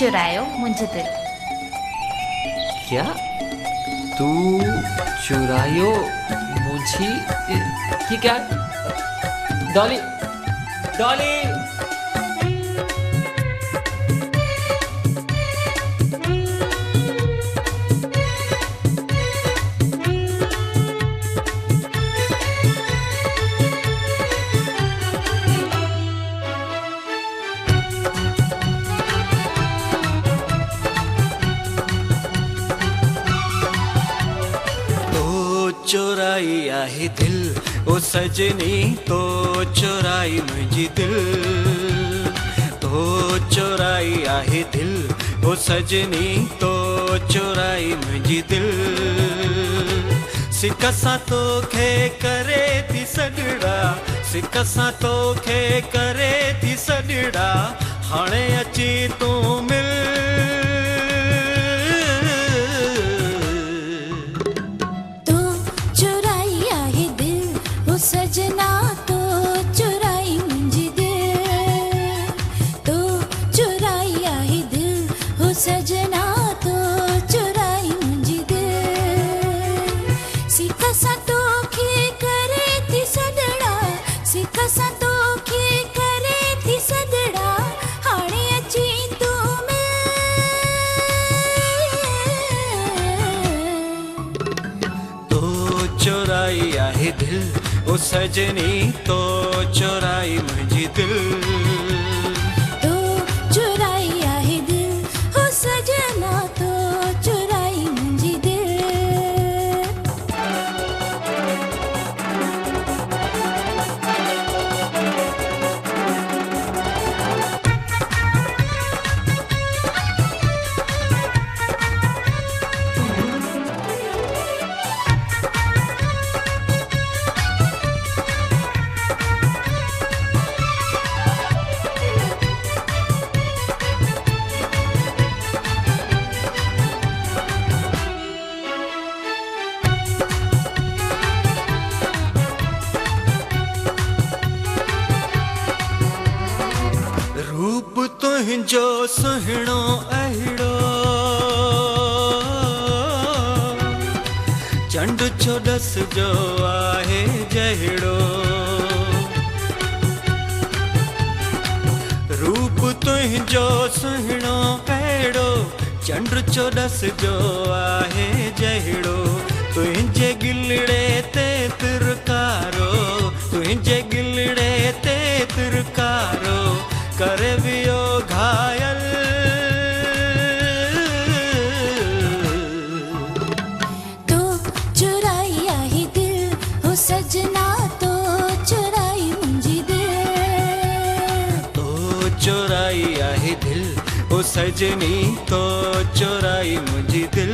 चुरायो मुंहिंजो दिल। क्या तू चुरायो मुझी? ये क्या है? डॉली, डॉली। चुराई आहे दिल ओ सजनी, तो चुराई मुंहिंजी दिल। तो चुराई आहे दिल ओ सजनी, तो चुराई मुंहिंजी दिल। सिक सां तोखे करे थी सॾड़ा, सिक सां तोखे करे थी सॾड़ा, हाणे अची तूं मिल। सजना तो चुराई मुंहिंजी दिल, तो चुराई आहे दिल। हो सजना तो चुराई मुंहिंजी दिल। सिक सां तोखे करे थी सॾड़ा, सिक सां तोखे करे थी सॾड़ा, हाणे अची तूं मिल। तो चुराई आहे दिल ओ सजनी, तो चुराई मुंहिंजी दिल। तो चुराई आहे दिल हो सजना, तो चुराई मुंहिंजी दिल। रूप तुंहिंजो सुहिणो अहिड़ो, चंड चोॾस जो आहे जहिड़ो। रूप तुंहिंजो सुहिणो अहिड़ो, चंड चोॾस जो आहे जहिड़ो। तुंहिंजे गिलड़े ते तिरकारो, तुंहिंजे गिलड़े ते तिरकारो, करे वियो घायल। तो चुराई आहे दिल हो सजना, तो चुराई मुंहिंजी दिल। तो चुराई आहे दिल ओ सजनी, तो चुराई मुंहिंजी दिल।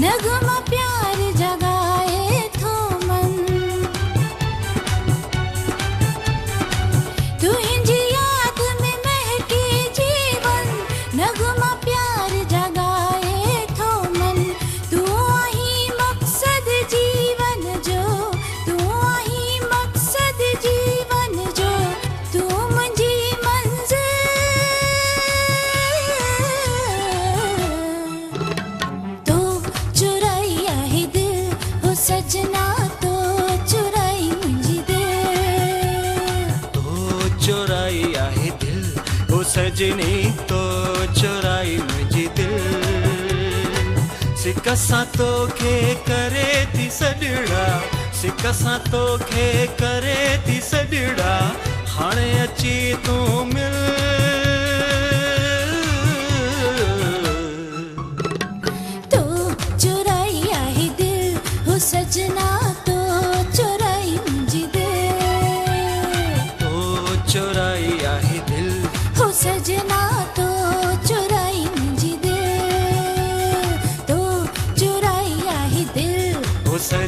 नगमा प्यार जगाए थो मन, तुंहिंजी याद में महके जीवन। नगमा प्यार जगाए थो मन, तू आहीं मक़सद जीवन जो, तू आहीं मक़सद जीवन जो, तू मुंहिंजी मंज़िल। तो चुराई आहे दिल हो सजना, तो चुराई मुंहिंजी दिल। तो चुराई आहे दिल ओ सजनी, तो चुराई मुंहिंजी दिल। सिक सां तोखे करे थी सॾड़ा, सिक सां तोखे करे थी सॾड़ा, हाणे अची तूं मिल।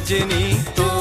सजनी तो